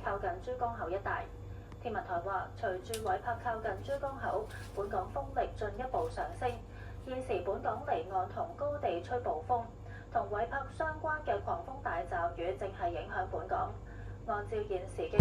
靠近珠江口一帶。天文台話，隨住韋柏靠近珠江口，本港風力進一步上升。現時本港離岸同高地吹暴風，同韋柏相關嘅狂風大驟雨正係影響本港。按照現時嘅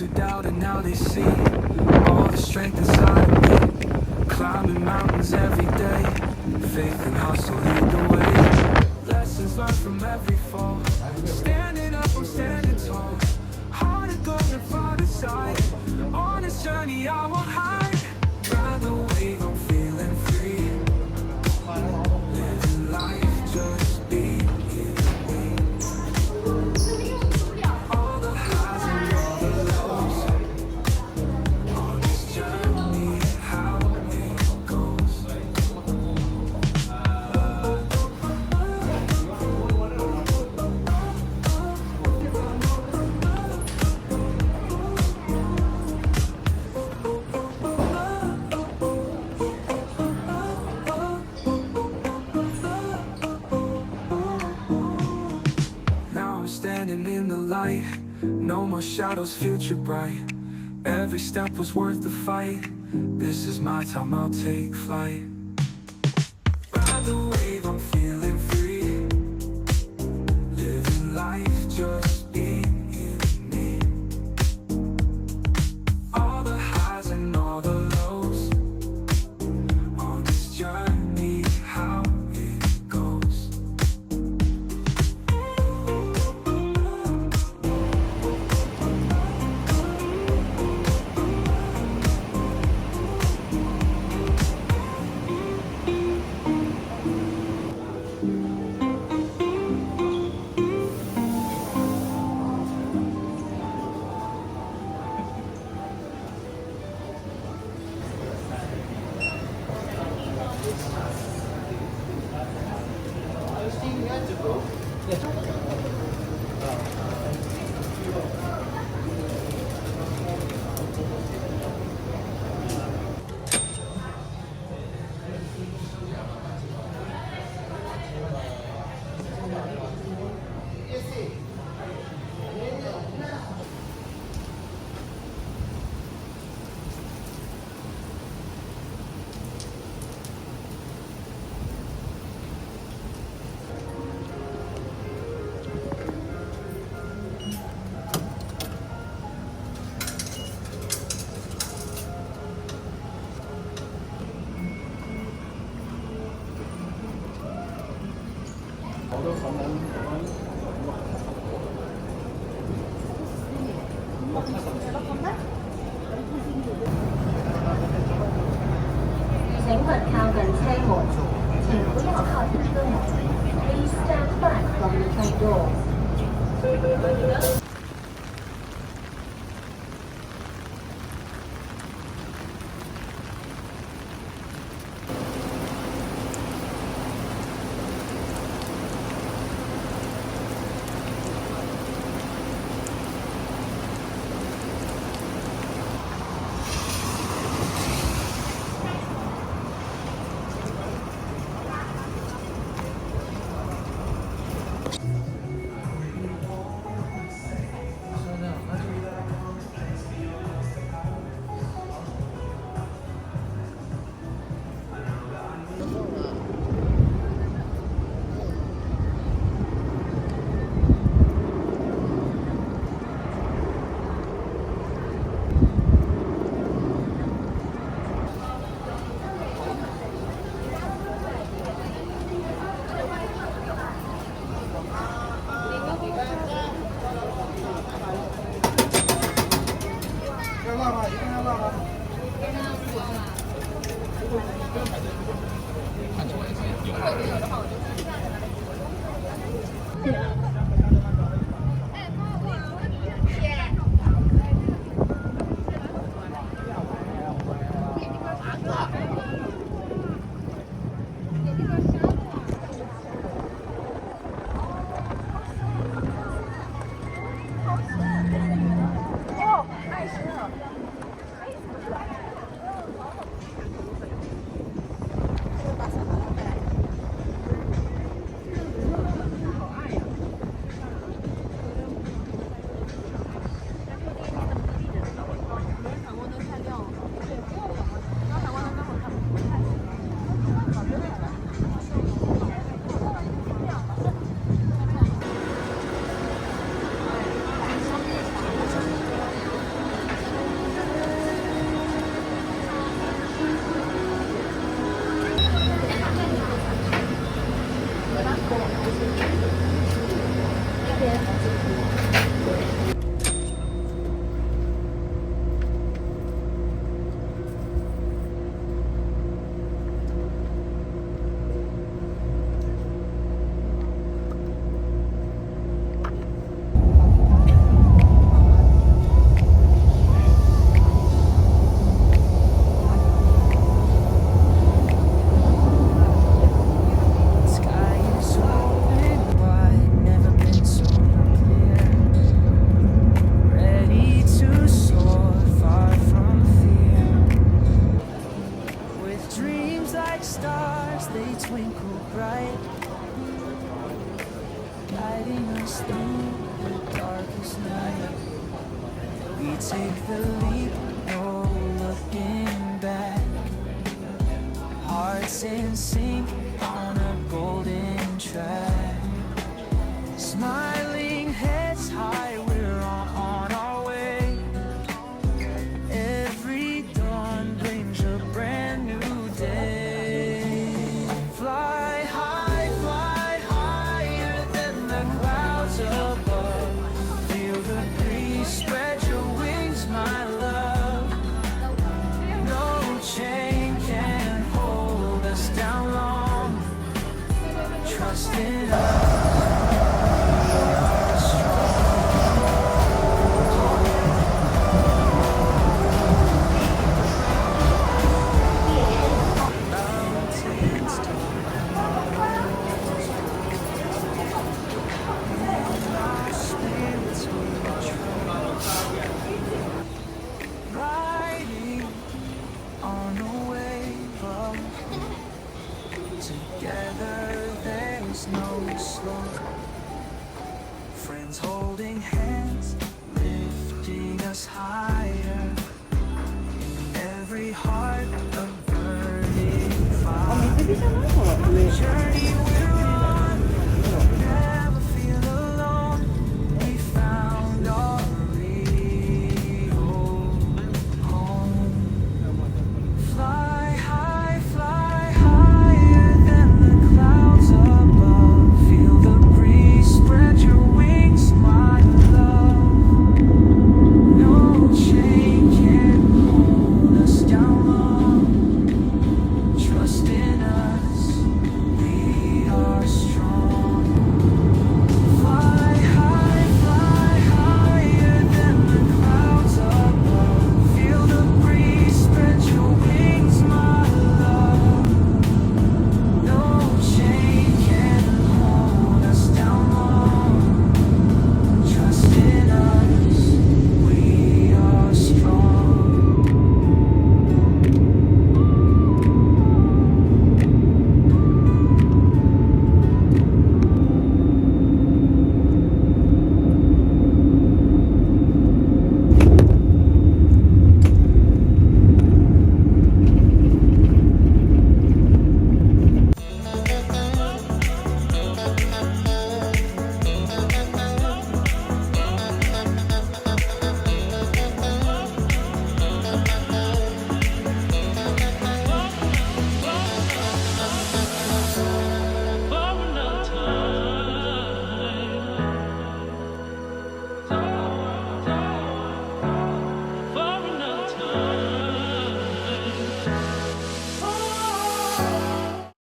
who doubted, now they see all the strength inside of me. Climbing mountains every day, faith and hustle lead the way. Lessons learned from every fall. Standing up, I'm standing tall. Heart of gold and farther side. On this journey I won't hide. Ride the wave, I'm feeling free. Living life, just be here. All the highs and all the lows. On this journey, how it goes. Now I'm standing in the light. No more shadows, future bright. Every step was worth the fight. This is my time, I'll take flight. Ride the wave, I'm feeling free. Living life, just being me. All the highs and all the lows. On this journey, how it goes.請勿靠近車門，請不要靠近車門。Please stand back from the train door. guiding us through the darkest night. We take the leap, no looking back. Hearts in sync on a golden track. Smiling heads high, we're on our way. Every dawn brings a brand new day. Fly higher than the clouds above. Feel the breeze, spread your wings, my love. No chain can hold us down long. Trust in us. Riding on a wave of together, there's no slow. Friends holding hands, lifting us higher. In every heart, a burning fire.